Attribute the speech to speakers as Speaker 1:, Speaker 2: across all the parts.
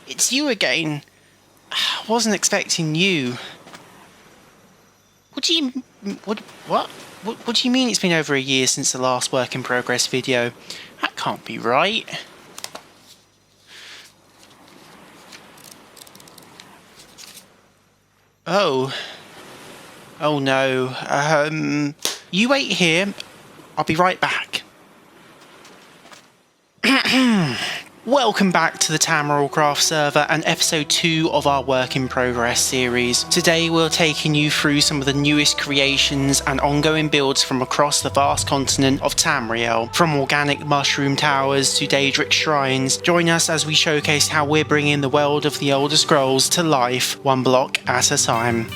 Speaker 1: It's you again. I wasn't expecting you. What do you mean it's been over a year since the last work in progress video? That can't be right. Oh no. You wait here. I'll be right back. Welcome back to the Tamriel Craft server and episode 2 of our work in progress series. Today we're taking you through some of the newest creations and ongoing builds from across the vast continent of Tamriel. From organic mushroom towers to Daedric shrines, join us as we showcase how we're bringing the world of the Elder Scrolls to life, one block at a time.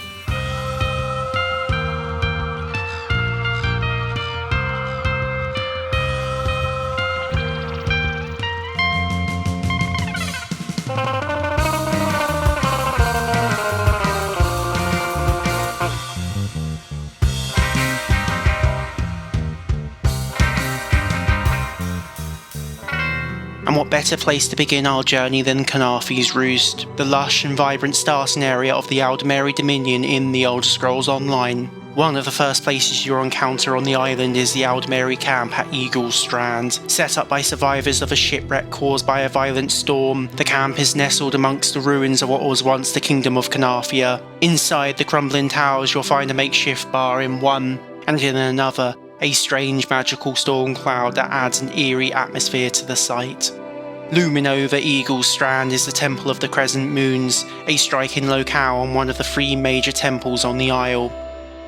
Speaker 1: And what better place to begin our journey than Khenarthi's Roost, the lush and vibrant starting area of the Aldmeri Dominion in the Elder Scrolls Online. One of the first places you'll encounter on the island is the Aldmeri camp at Eagle's Strand. Set up by survivors of a shipwreck caused by a violent storm, the camp is nestled amongst the ruins of what was once the Kingdom of Khenarthi. Inside the crumbling towers you'll find a makeshift bar in one, and in another, a strange magical storm cloud that adds an eerie atmosphere to the site. Looming over Eagle's Strand is the Temple of the Crescent Moons, a striking locale on one of the 3 major temples on the isle.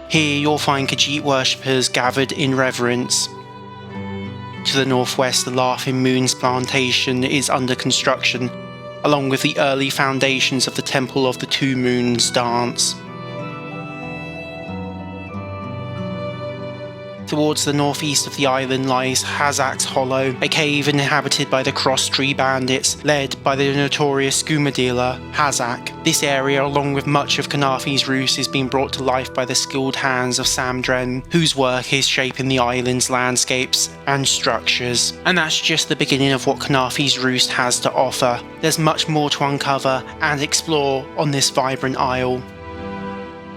Speaker 1: Here you'll find Khajiit worshippers gathered in reverence. To the northwest, the Laughing Moons plantation is under construction, along with the early foundations of the Temple of the Two Moons dance. Towards the northeast of the island lies Hazak's Hollow, a cave inhabited by the Cross-Tree Bandits, led by the notorious skooma dealer, Hazak. This area, along with much of Khenarthi's Roost, is being brought to life by the skilled hands of Samdren, whose work is shaping the island's landscapes and structures. And that's just the beginning of what Khenarthi's Roost has to offer. There's much more to uncover and explore on this vibrant isle.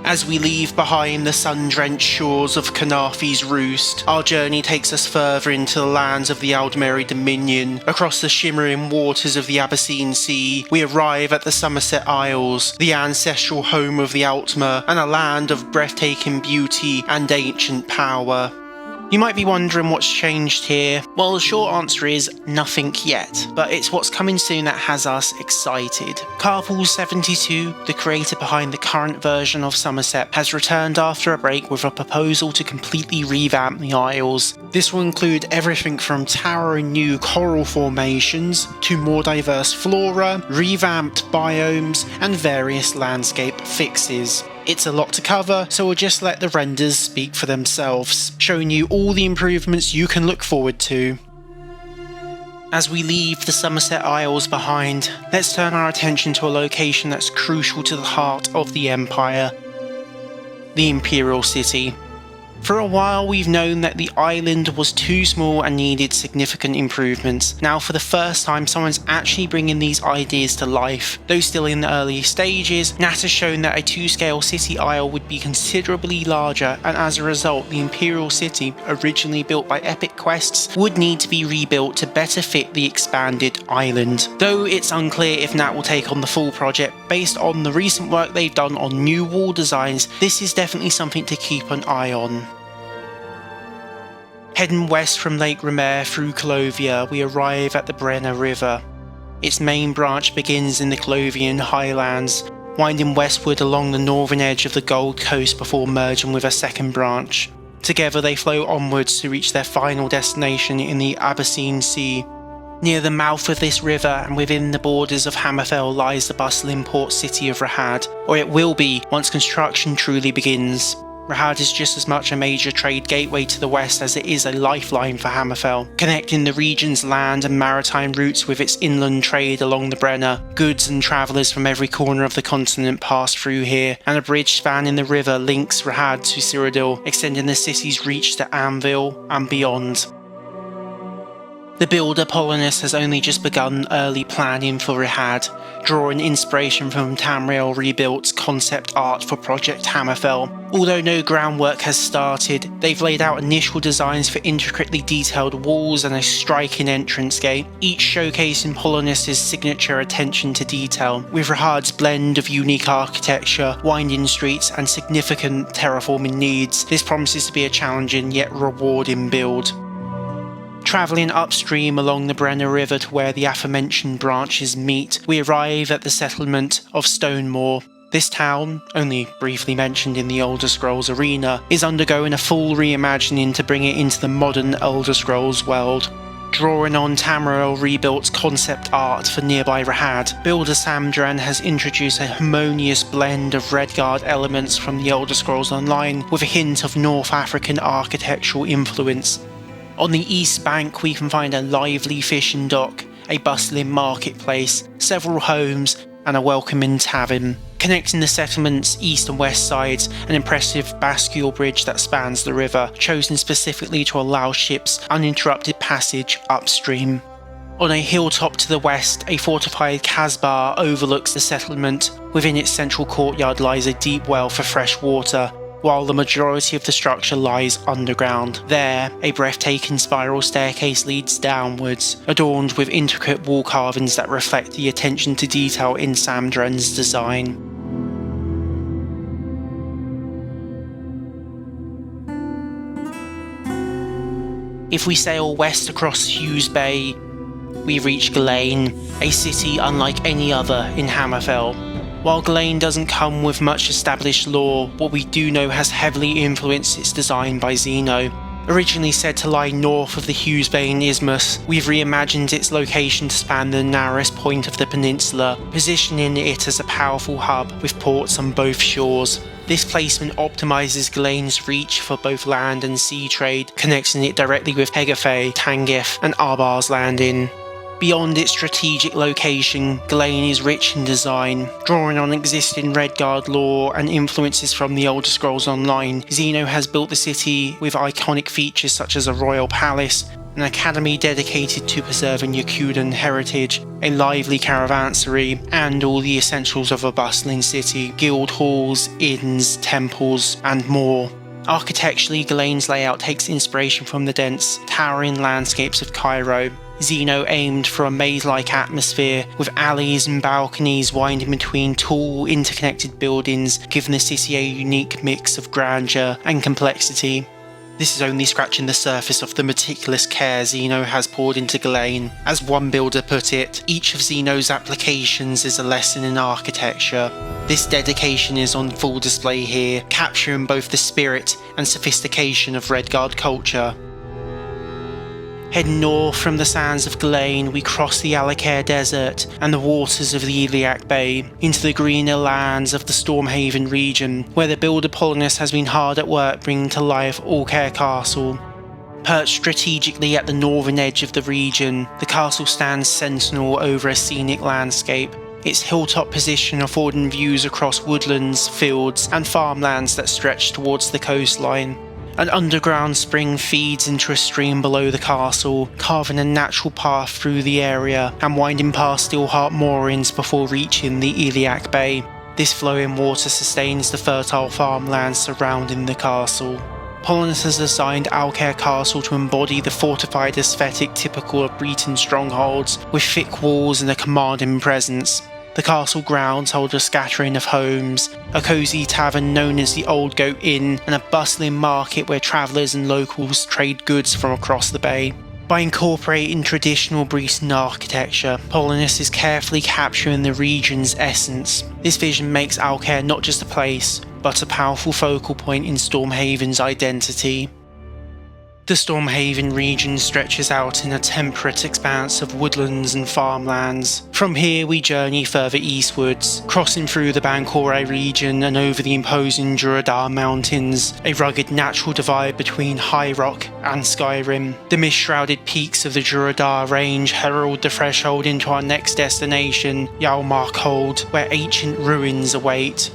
Speaker 1: As we leave behind the sun-drenched shores of Khenarthi's Roost, our journey takes us further into the lands of the Aldmeri Dominion. Across the shimmering waters of the Abyssine Sea, we arrive at the Summerset Isles, the ancestral home of the Altmer, and a land of breathtaking beauty and ancient power. You might be wondering what's changed here. Well, the short answer is nothing yet, but it's what's coming soon that has us excited. Carpool72, the creator behind the current version of Summerset, has returned after a break with a proposal to completely revamp the Isles. This will include everything from towering new coral formations to more diverse flora, revamped biomes, and various landscape fixes. It's a lot to cover, so we'll just let the renders speak for themselves, showing you all the improvements you can look forward to. As we leave the Summerset Isles behind, let's turn our attention to a location that's crucial to the heart of the Empire, the Imperial City. For a while we've known that the island was too small and needed significant improvements. Now for the first time someone's actually bringing these ideas to life. Though still in the early stages, Nat has shown that a 2-scale city isle would be considerably larger, and as a result the Imperial City, originally built by Epic Quests, would need to be rebuilt to better fit the expanded island. Though it's unclear if Nat will take on the full project, based on the recent work they've done on new wall designs, this is definitely something to keep an eye on. Heading west from Lake Remer through Clovia, we arrive at the Brena River. Its main branch begins in the Clovian Highlands, winding westward along the northern edge of the Gold Coast before merging with a second branch. Together they flow onwards to reach their final destination in the Abyssine Sea. Near the mouth of this river and within the borders of Hammerfell lies the bustling port city of Rahad, or it will be once construction truly begins. Rahad is just as much a major trade gateway to the west as it is a lifeline for Hammerfell, connecting the region's land and maritime routes with its inland trade along the Brena. Goods and travellers from every corner of the continent pass through here, and a bridge spanning the river links Rahad to Cyrodiil, extending the city's reach to Anvil and beyond. The builder Polonus has only just begun early planning for Rahad, drawing inspiration from Tamriel Rebuilt's concept art for Project Hammerfell. Although no groundwork has started, they've laid out initial designs for intricately detailed walls and a striking entrance gate, each showcasing Polonus' signature attention to detail. With Rahad's blend of unique architecture, winding streets, and significant terraforming needs, this promises to be a challenging yet rewarding build. Travelling upstream along the Brena River to where the aforementioned branches meet, we arrive at the settlement of Stonemoor. This town, only briefly mentioned in the Elder Scrolls arena, is undergoing a full reimagining to bring it into the modern Elder Scrolls world. Drawing on Tamriel Rebuilt's concept art for nearby Rahad, builder Samdran has introduced a harmonious blend of Redguard elements from the Elder Scrolls Online with a hint of North African architectural influence. On the east bank we can find a lively fishing dock, a bustling marketplace, several homes and a welcoming tavern. Connecting the settlement's east and west sides, an impressive bascule bridge that spans the river, chosen specifically to allow ships uninterrupted passage upstream. On a hilltop to the west, a fortified Casbah overlooks the settlement. Within its central courtyard lies a deep well for fresh water, while the majority of the structure lies underground. There, a breathtaking spiral staircase leads downwards, adorned with intricate wall carvings that reflect the attention to detail in Samdran's design. If we sail west across Hughes Bay, we reach Gilane, a city unlike any other in Hammerfell. While Gilane doesn't come with much established lore, what we do know has heavily influenced its design by Xeno. Originally said to lie north of the Hughes Bay Isthmus, we've reimagined its location to span the narrowest point of the peninsula, positioning it as a powerful hub with ports on both shores. This placement optimises Gilane's reach for both land and sea trade, connecting it directly with Hegafe, Tangif and Arbar's Landing. Beyond its strategic location, Gilane is rich in design. Drawing on existing Redguard lore and influences from the Elder Scrolls Online, Xeno has built the city with iconic features such as a royal palace, an academy dedicated to preserving Yakudan heritage, a lively caravansary, and all the essentials of a bustling city: guild halls, inns, temples, and more. Architecturally, Gilane's layout takes inspiration from the dense, towering landscapes of Cairo. Xeno aimed for a maze-like atmosphere, with alleys and balconies winding between tall, interconnected buildings, giving the city a unique mix of grandeur and complexity. This is only scratching the surface of the meticulous care Xeno has poured into Gilane. As one builder put it, each of Xeno's applications is a lesson in architecture. This dedication is on full display here, capturing both the spirit and sophistication of Redguard culture. Heading north from the sands of Gilane, we cross the Alcaire Desert and the waters of the Iliac Bay into the greener lands of the Stormhaven region, where the builder Polonus has been hard at work bringing to life Alcaire Castle. Perched strategically at the northern edge of the region, the castle stands sentinel over a scenic landscape, its hilltop position affording views across woodlands, fields and farmlands that stretch towards the coastline. An underground spring feeds into a stream below the castle, carving a natural path through the area and winding past Steelheart moorings before reaching the Iliac Bay. This flowing water sustains the fertile farmlands surrounding the castle. Polonus has designed Alcaire Castle to embody the fortified aesthetic typical of Breton strongholds, with thick walls and a commanding presence. The castle grounds hold a scattering of homes, a cosy tavern known as the Old Goat Inn, and a bustling market where travellers and locals trade goods from across the bay. By incorporating traditional Breton architecture, Polonus is carefully capturing the region's essence. This vision makes Alcaire not just a place, but a powerful focal point in Stormhaven's identity. The Stormhaven region stretches out in a temperate expanse of woodlands and farmlands. From here we journey further eastwards, crossing through the Bancore region and over the imposing Duradar Mountains, a rugged natural divide between High Rock and Skyrim. The mist-shrouded peaks of the Duradar range herald the threshold into our next destination, Yalmark Hold, where ancient ruins await.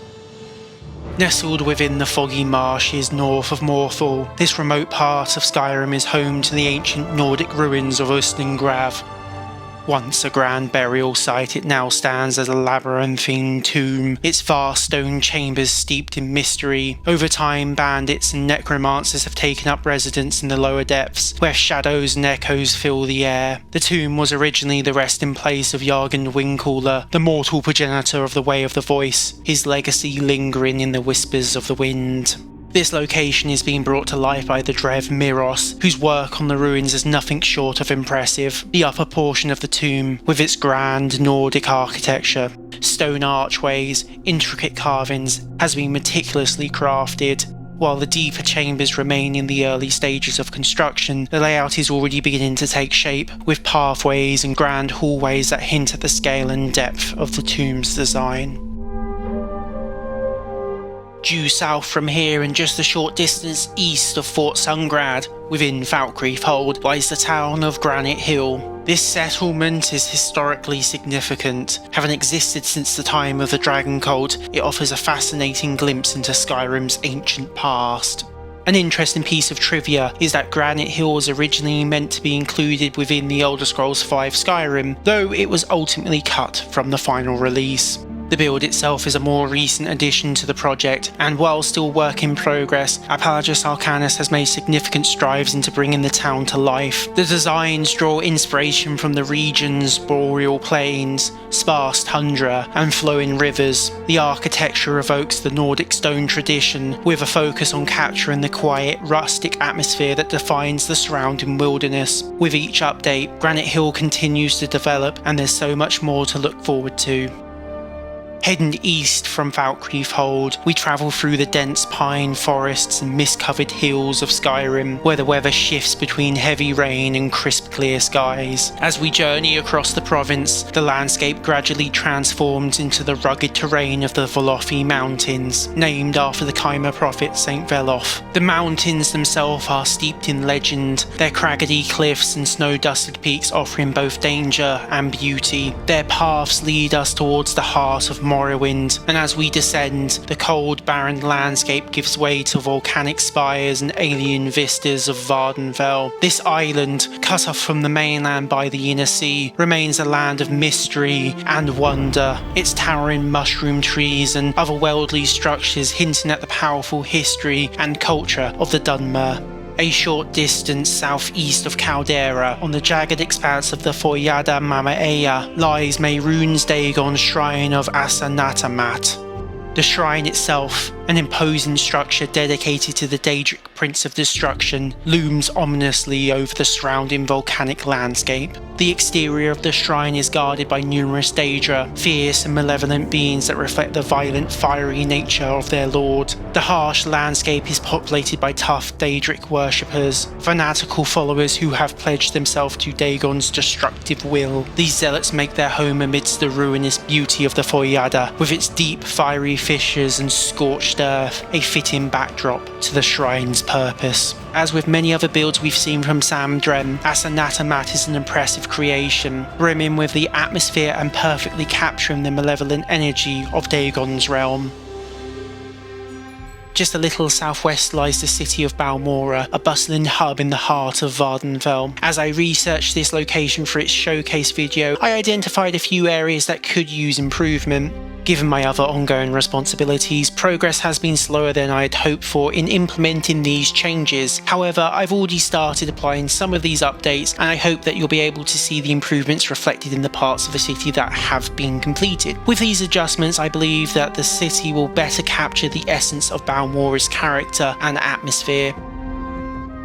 Speaker 1: Nestled within the foggy marshes north of Morthal, this remote part of Skyrim is home to the ancient Nordic ruins of Ustengrav. Once a grand burial site, it now stands as a labyrinthine tomb, its vast stone chambers steeped in mystery. Over time, bandits and necromancers have taken up residence in the lower depths, where shadows and echoes fill the air. The tomb was originally the resting place of Jargon Windcaller, the mortal progenitor of the Way of the Voice, his legacy lingering in the whispers of the wind. This location is being brought to life by the Drev Miros, whose work on the ruins is nothing short of impressive. The upper portion of the tomb, with its grand Nordic architecture, stone archways, intricate carvings, has been meticulously crafted. While the deeper chambers remain in the early stages of construction, the layout is already beginning to take shape, with pathways and grand hallways that hint at the scale and depth of the tomb's design. Due south from here and just a short distance east of Fort Sungrad, within Falkreath Hold, lies the town of Granite Hill. This settlement is historically significant. Having existed since the time of the Dragon Cult, it offers a fascinating glimpse into Skyrim's ancient past. An interesting piece of trivia is that Granite Hill was originally meant to be included within the Elder Scrolls V Skyrim, though it was ultimately cut from the final release. The build itself is a more recent addition to the project, and while still work in progress, Apalagus Arcanus has made significant strides into bringing the town to life. The designs draw inspiration from the region's boreal plains, sparse tundra, and flowing rivers. The architecture evokes the Nordic stone tradition, with a focus on capturing the quiet, rustic atmosphere that defines the surrounding wilderness. With each update, Granite Hill continues to develop, and there's so much more to look forward to. Heading east from Falkreath Hold, we travel through the dense pine forests and mist-covered hills of Skyrim, where the weather shifts between heavy rain and crisp clear skies. As we journey across the province, the landscape gradually transforms into the rugged terrain of the Velothi Mountains, named after the Chimer prophet Saint Veloth. The mountains themselves are steeped in legend, their craggy cliffs and snow-dusted peaks offering both danger and beauty. Their paths lead us towards the heart of Morrowind, and as we descend, the cold, barren landscape gives way to volcanic spires and alien vistas of Vvardenfell. This island, cut off from the mainland by the inner sea, remains a land of mystery and wonder, its towering mushroom trees and otherworldly structures hinting at the powerful history and culture of the Dunmer. A short distance southeast of Caldera, on the jagged expanse of the Foyada Mamaea, lies Mehrunes Dagon's shrine of Asanatamat. The shrine itself, an imposing structure dedicated to the Daedric Prince of Destruction, looms ominously over the surrounding volcanic landscape. The exterior of the shrine is guarded by numerous Daedra, fierce and malevolent beings that reflect the violent, fiery nature of their lord. The harsh landscape is populated by tough Daedric worshippers, fanatical followers who have pledged themselves to Dagon's destructive will. These zealots make their home amidst the ruinous beauty of the Foyada, with its deep, fiery fissures and scorched earth, a fitting backdrop to the shrine's purpose. As with many other builds we've seen from Samdrem, Asanatamat is an impressive creation, brimming with the atmosphere and perfectly capturing the malevolent energy of Dagon's realm. Just a little southwest lies the city of Balmora, a bustling hub in the heart of Vvardenfell. As I researched this location for its showcase video, I identified a few areas that could use improvement. Given my other ongoing responsibilities, progress has been slower than I had hoped for in implementing these changes. However, I've already started applying some of these updates, and I hope that you'll be able to see the improvements reflected in the parts of the city that have been completed. With these adjustments, I believe that the city will better capture the essence of Balmora's character and atmosphere.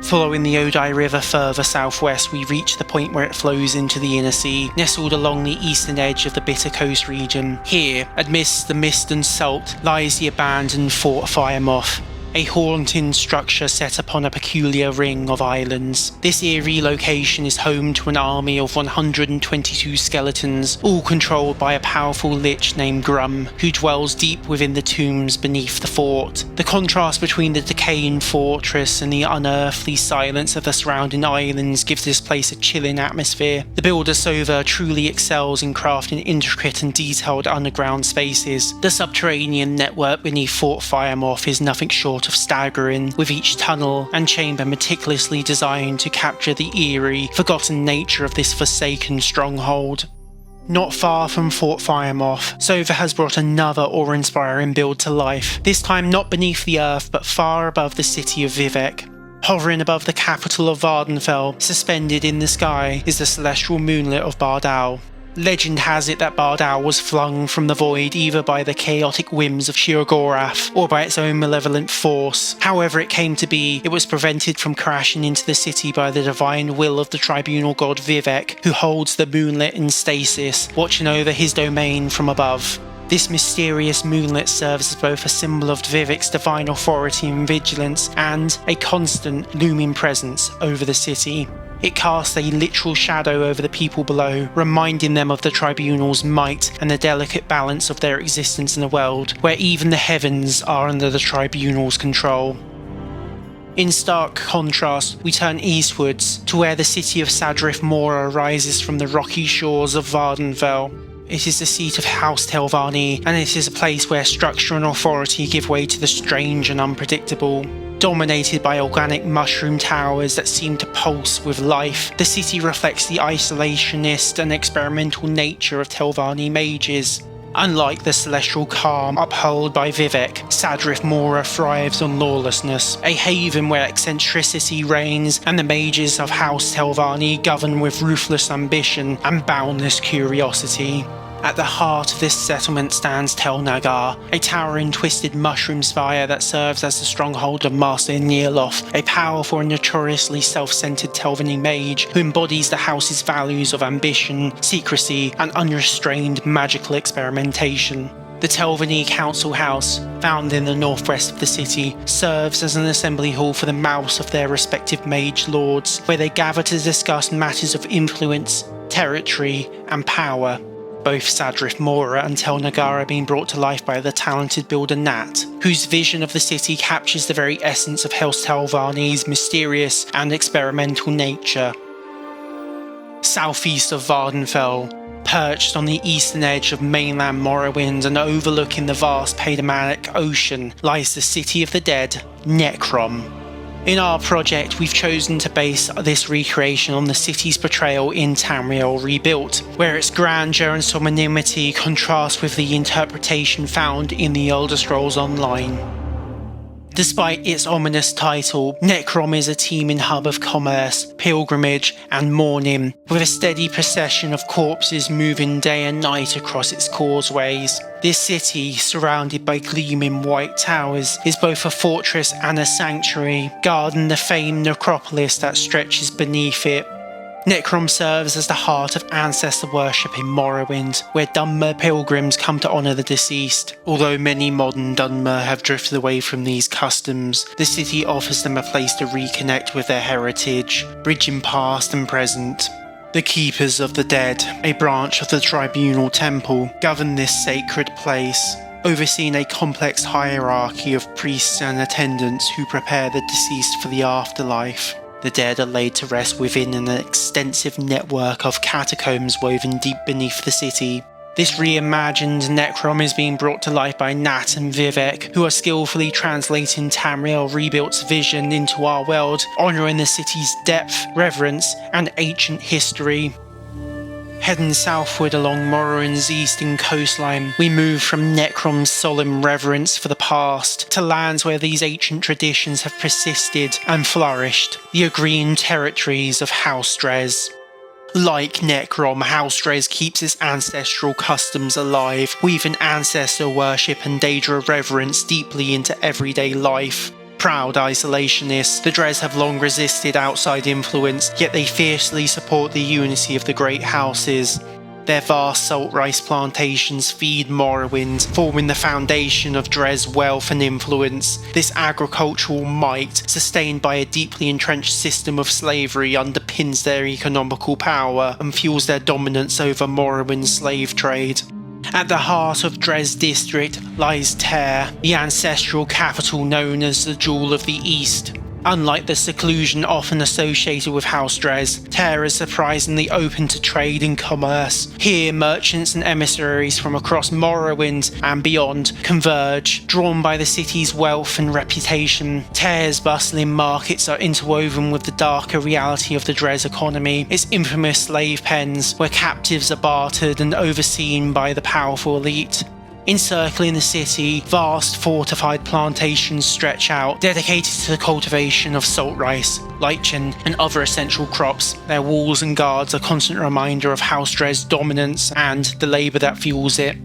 Speaker 1: Following the Odai River further southwest, we reach the point where it flows into the inner sea, nestled along the eastern edge of the Bitter Coast region. Here, amidst the mist and salt, lies the abandoned Fort Firemoth. a haunting structure set upon a peculiar ring of islands. This eerie location is home to an army of 122 skeletons, all controlled by a powerful lich named Grum, who dwells deep within the tombs beneath the fort. The contrast between the decaying fortress and the unearthly silence of the surrounding islands gives this place a chilling atmosphere. The builder Sova truly excels in crafting intricate and detailed underground spaces. The subterranean network beneath Fort Firemoth is nothing short of staggering, with each tunnel and chamber meticulously designed to capture the eerie, forgotten nature of this forsaken stronghold. Not far from Fort Firemoth, Sova has brought another awe-inspiring build to life, this time not beneath the earth but far above the city of Vivec. Hovering above the capital of Vvardenfell, suspended in the sky, is the celestial moonlet of Bardal. Legend has it that Bardal was flung from the void either by the chaotic whims of Sheogorath or by its own malevolent force. However it came to be, it was prevented from crashing into the city by the divine will of the tribunal god Vivec, who holds the moonlet in stasis, watching over his domain from above. This mysterious moonlet serves as both a symbol of Vivec's divine authority and vigilance and a constant looming presence over the city. It casts a literal shadow over the people below, reminding them of the tribunal's might and the delicate balance of their existence in the world, where even the heavens are under the tribunal's control. In stark contrast, we turn eastwards to where the city of Sadrith Mora rises from the rocky shores of Vvardenfell. It is the seat of House Telvanni, and it is a place where structure and authority give way to the strange and unpredictable. Dominated by organic mushroom towers that seem to pulse with life, the city reflects the isolationist and experimental nature of Telvanni mages. Unlike the celestial calm upheld by Vivec, Sadrith Mora thrives on lawlessness, a haven where eccentricity reigns and the mages of House Telvanni govern with ruthless ambition and boundless curiosity. At the heart of this settlement stands Tel Nagar, a towering twisted mushroom spire that serves as the stronghold of Master Nieloth, a powerful and notoriously self-centered Telvanni mage who embodies the house's values of ambition, secrecy, and unrestrained magical experimentation. The Telvanni Council House, found in the northwest of the city, serves as an assembly hall for the mouths of their respective mage lords, where they gather to discuss matters of influence, territory, and power. Both Sadrith Mora and Tel Nagar are being brought to life by the talented builder Nat, whose vision of the city captures the very essence of House Telvanni's mysterious and experimental nature. Southeast of Vvardenfell, perched on the eastern edge of mainland Morrowind and overlooking the vast Paedemanic Ocean, lies the city of the dead, Necrom. In our project, we've chosen to base this recreation on the city's portrayal in Tamriel Rebuilt, where its grandeur and solemnity contrast with the interpretation found in the Elder Scrolls Online. Despite its ominous title, Necrom is a teeming hub of commerce, pilgrimage, and mourning, with a steady procession of corpses moving day and night across its causeways. This city, surrounded by gleaming white towers, is both a fortress and a sanctuary, guarding the famed necropolis that stretches beneath it. Necrom serves as the heart of ancestor worship in Morrowind, where Dunmer pilgrims come to honour the deceased. Although many modern Dunmer have drifted away from these customs, the city offers them a place to reconnect with their heritage, bridging past and present. The Keepers of the Dead, a branch of the Tribunal Temple, govern this sacred place, overseeing a complex hierarchy of priests and attendants who prepare the deceased for the afterlife. The dead are laid to rest within an extensive network of catacombs woven deep beneath the city. This reimagined Necrom is being brought to life by Nat and Vivec, who are skillfully translating Tamriel Rebuilt's vision into our world, honouring the city's depth, reverence, and ancient history. Heading southward along Morrowind's eastern coastline, we move from Necrom's solemn reverence for the past to lands where these ancient traditions have persisted and flourished, the agreen territories of House Dres. Like Necrom, House Dres keeps its ancestral customs alive, weaving ancestor worship and Daedra reverence deeply into everyday life. Proud isolationists, the Dres have long resisted outside influence, yet they fiercely support the unity of the great houses. Their vast salt rice plantations feed Morrowind, forming the foundation of Dres' wealth and influence. This agricultural might, sustained by a deeply entrenched system of slavery, underpins their economical power and fuels their dominance over Morrowind's slave trade. At the heart of Dres district lies Tyr, the ancestral capital known as the Jewel of the East. Unlike the seclusion often associated with House Dres, Tyr is surprisingly open to trade and commerce. Here, merchants and emissaries from across Morrowind and beyond converge, drawn by the city's wealth and reputation. Tyr's bustling markets are interwoven with the darker reality of the Dres economy, its infamous slave pens, where captives are bartered and overseen by the powerful elite. Encircling the city, vast fortified plantations stretch out, dedicated to the cultivation of salt rice, lichen, and other essential crops. Their walls and guards are a constant reminder of House Dres' dominance and the labour that fuels it.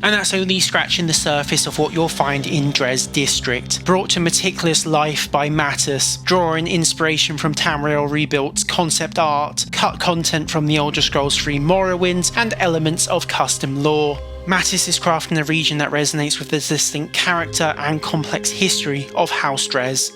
Speaker 1: And that's only scratching the surface of what you'll find in Dres district, brought to meticulous life by Mattis, drawing inspiration from Tamriel Rebuilt's concept art, cut content from the Elder Scrolls 3 Morrowind, and elements of custom lore. Mattis is crafting a region that resonates with the distinct character and complex history of House Dres.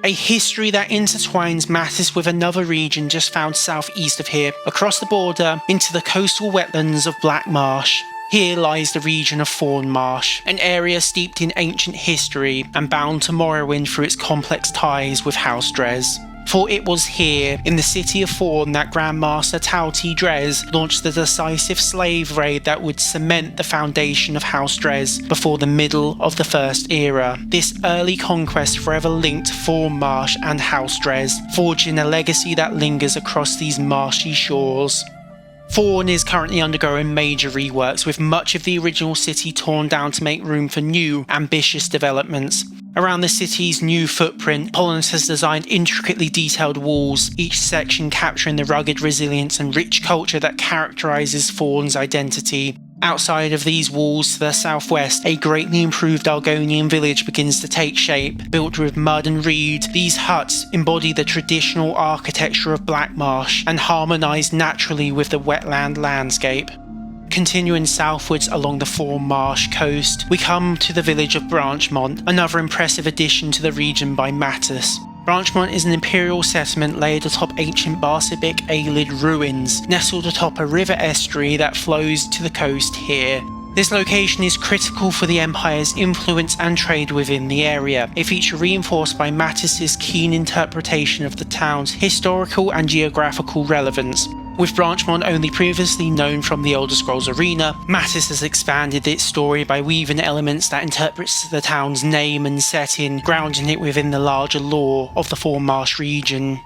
Speaker 1: A history that intertwines Mattis with another region just found southeast of here, across the border into the coastal wetlands of Black Marsh. Here lies the region of Thornmarsh, an area steeped in ancient history and bound to Morrowind through its complex ties with House Dres. For it was here, in the city of Thorn, that Grandmaster Tauti Dres launched the decisive slave raid that would cement the foundation of House Dres before the middle of the First Era. This early conquest forever linked Thornmarsh and House Dres, forging a legacy that lingers across these marshy shores. Thorn is currently undergoing major reworks, with much of the original city torn down to make room for new, ambitious developments. Around the city's new footprint, Pollenus has designed intricately detailed walls, each section capturing the rugged resilience and rich culture that characterises Thorn's identity. Outside of these walls to the southwest, a greatly improved Argonian village begins to take shape. Built with mud and reed, these huts embody the traditional architecture of Black Marsh and harmonise naturally with the wetland landscape. Continuing southwards along the Thornmarsh coast, we come to the village of Branchmont, another impressive addition to the region by Mattis. Branchmont is an imperial settlement laid atop ancient Barsibic Aelid ruins, nestled atop a river estuary that flows to the coast here. This location is critical for the Empire's influence and trade within the area, a feature reinforced by Mattis's keen interpretation of the town's historical and geographical relevance. With Branchmont only previously known from the Elder Scrolls Arena, Mattis has expanded its story by weaving elements that interprets the town's name and setting, grounding it within the larger lore of the Thornmarsh region.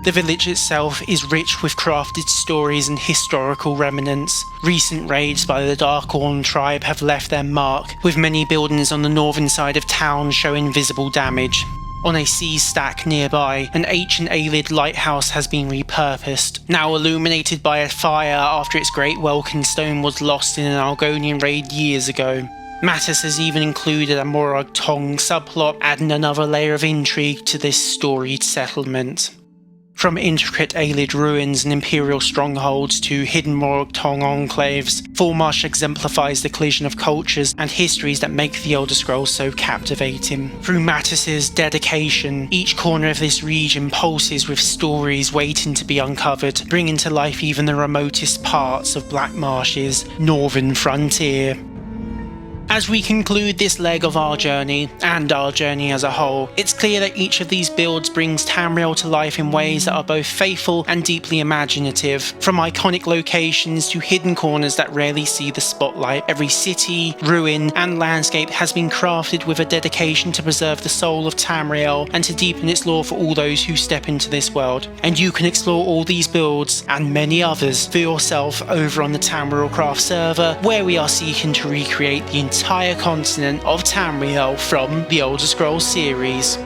Speaker 1: The village itself is rich with crafted stories and historical remnants. Recent raids by the Darkhorn tribe have left their mark, with many buildings on the northern side of town showing visible damage. On a sea stack nearby, an ancient Aelid lighthouse has been repurposed, now illuminated by a fire after its great Welkin stone was lost in an Argonian raid years ago. Mattis has even included a Morag Tong subplot, adding another layer of intrigue to this storied settlement. From intricate Aelid ruins and imperial strongholds to hidden Morag Tong enclaves, Thornmarsh exemplifies the collision of cultures and histories that make the Elder Scrolls so captivating. Through Mattis's dedication, each corner of this region pulses with stories waiting to be uncovered, bringing to life even the remotest parts of Black Marsh's northern frontier. As we conclude this leg of our journey, and our journey as a whole, it's clear that each of these builds brings Tamriel to life in ways that are both faithful and deeply imaginative. From iconic locations to hidden corners that rarely see the spotlight, every city, ruin, and landscape has been crafted with a dedication to preserve the soul of Tamriel and to deepen its lore for all those who step into this world. And you can explore all these builds, and many others, for yourself over on the tamrielcraft server, where we are seeking to recreate the entire continent of Tamriel from the Elder Scrolls series.